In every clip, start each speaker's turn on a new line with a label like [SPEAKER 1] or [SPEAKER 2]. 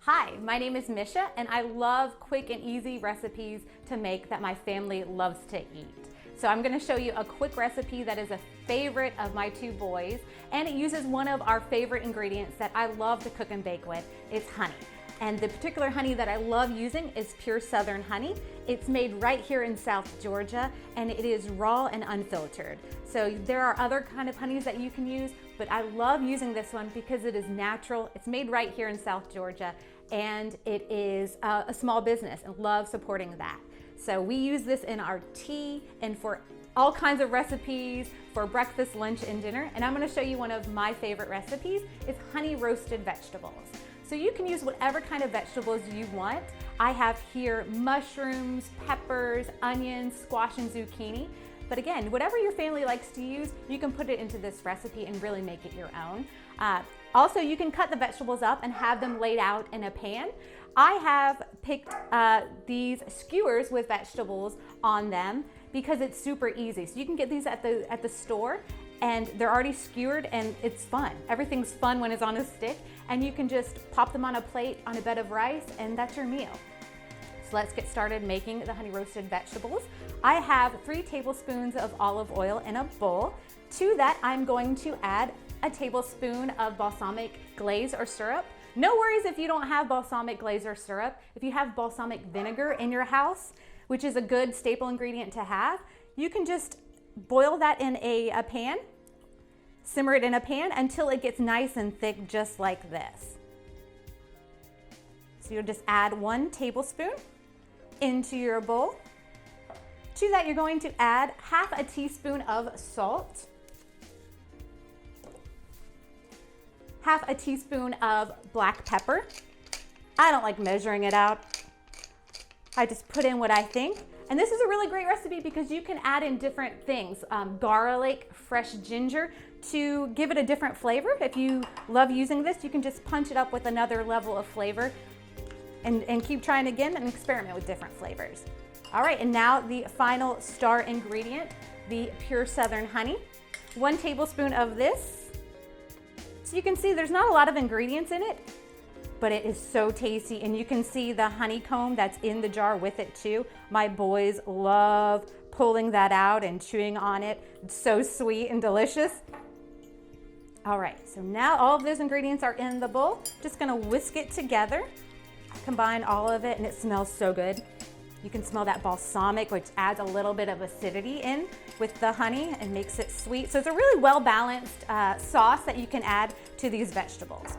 [SPEAKER 1] Hi, my name is Misha, and I love quick and easy recipes to make that my family loves to eat. So I'm going to show you a quick recipe that is a favorite of my two boys, and it uses one of our favorite ingredients that I love to cook and bake with. It's honey. And the particular honey that I love using is pure Southern honey. It's made right here in South Georgia, and it is raw and unfiltered. So there are other kind of honeys that you can use, but I love using this one because it is natural. It's made right here in South Georgia, and it is a small business, and love supporting that. So we use this in our tea and for all kinds of recipes for breakfast, lunch, and dinner. And I'm going to show you one of my favorite recipes. It's honey roasted vegetables. So you can use whatever kind of vegetables you want. I have here mushrooms, peppers, onions, squash, and zucchini. But again, whatever your family likes to use, you can put it into this recipe and really make it your own. Also, you can cut the vegetables up and have them laid out in a pan. I have picked these skewers with vegetables on them because it's super easy. So you can get these at the store, and they're already skewered, and it's fun. Everything's fun when it's on a stick, and you can just pop them on a plate on a bed of rice, and that's your meal. So let's get started making the honey roasted vegetables. I have 3 tablespoons of olive oil in a bowl. To that, I'm going to add a tablespoon of balsamic glaze or syrup. No worries if you don't have balsamic glaze or syrup. If you have balsamic vinegar in your house, which is a good staple ingredient to have, you can just boil that in a pan, simmer it in a pan until it gets nice and thick, just like this. So you'll just add 1 tablespoon into your bowl. To that, you're going to add half a teaspoon of salt, half a teaspoon of black pepper. I don't like measuring it out. I just put in what I think. And this is a really great recipe because you can add in different things, garlic, fresh ginger, to give it a different flavor. If you love using this, you can just punch it up with another level of flavor and keep trying again and experiment with different flavors. All right, and now the final star ingredient, the pure Southern honey. 1 tablespoon of this. So you can see there's not a lot of ingredients in it, but it is so tasty, and you can see the honeycomb that's in the jar with it too. My boys love pulling that out and chewing on it. It's so sweet and delicious. All right, so now all of those ingredients are in the bowl. Just gonna whisk it together, combine all of it, and it smells so good. You can smell that balsamic, which adds a little bit of acidity in with the honey and makes it sweet. So it's a really well-balanced sauce that you can add to these vegetables.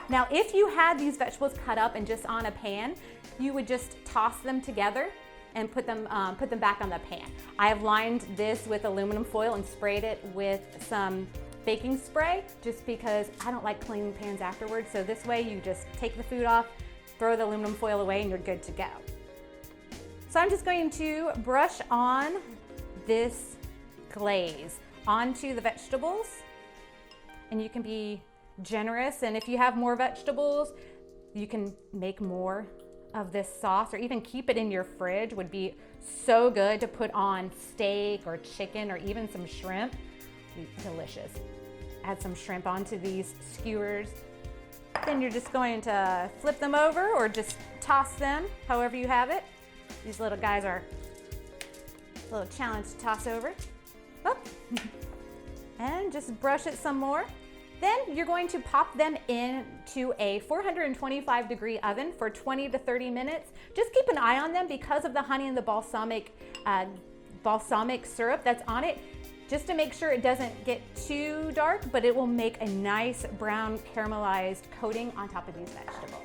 [SPEAKER 1] Now, if you had these vegetables cut up and just on a pan, you would just toss them together and put them back on the pan. I have lined this with aluminum foil and sprayed it with some baking spray just because I don't like cleaning pans afterwards. So this way you just take the food off, throw the aluminum foil away, and you're good to go. So I'm just going to brush on this glaze onto the vegetables, and you can be generous, and if you have more vegetables, you can make more of this sauce or even keep it in your fridge. Would be so good to put on steak or chicken or even some shrimp. Delicious. Add some shrimp onto these skewers. Then you're just going to flip them over or just toss them however you have it. These little guys are a little challenge to toss over. Oh. And just brush it some more. Then you're going to pop them into a 425-degree oven for 20 to 30 minutes. Just keep an eye on them because of the honey and the balsamic syrup that's on it, just to make sure it doesn't get too dark, but it will make a nice brown caramelized coating on top of these vegetables.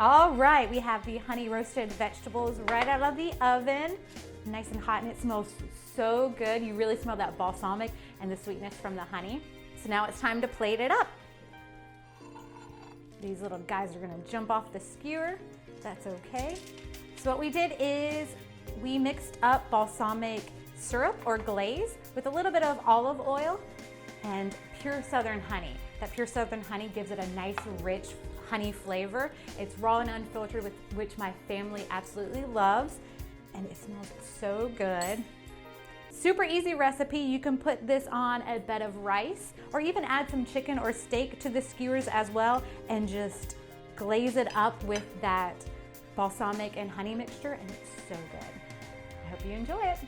[SPEAKER 1] All right, we have the honey roasted vegetables right out of the oven, nice and hot, and it smells so good. You really smell that balsamic and the sweetness from the honey. So now it's time to plate it up. These little guys are gonna jump off the skewer. That's okay. So what we did is we mixed up balsamic syrup or glaze with a little bit of olive oil and pure Southern honey. That pure Southern honey gives it a nice, rich honey flavor. It's raw and unfiltered, which my family absolutely loves, and it smells so good. Super easy recipe. You can put this on a bed of rice or even add some chicken or steak to the skewers as well and just glaze it up with that balsamic and honey mixture, and it's so good. I hope you enjoy it.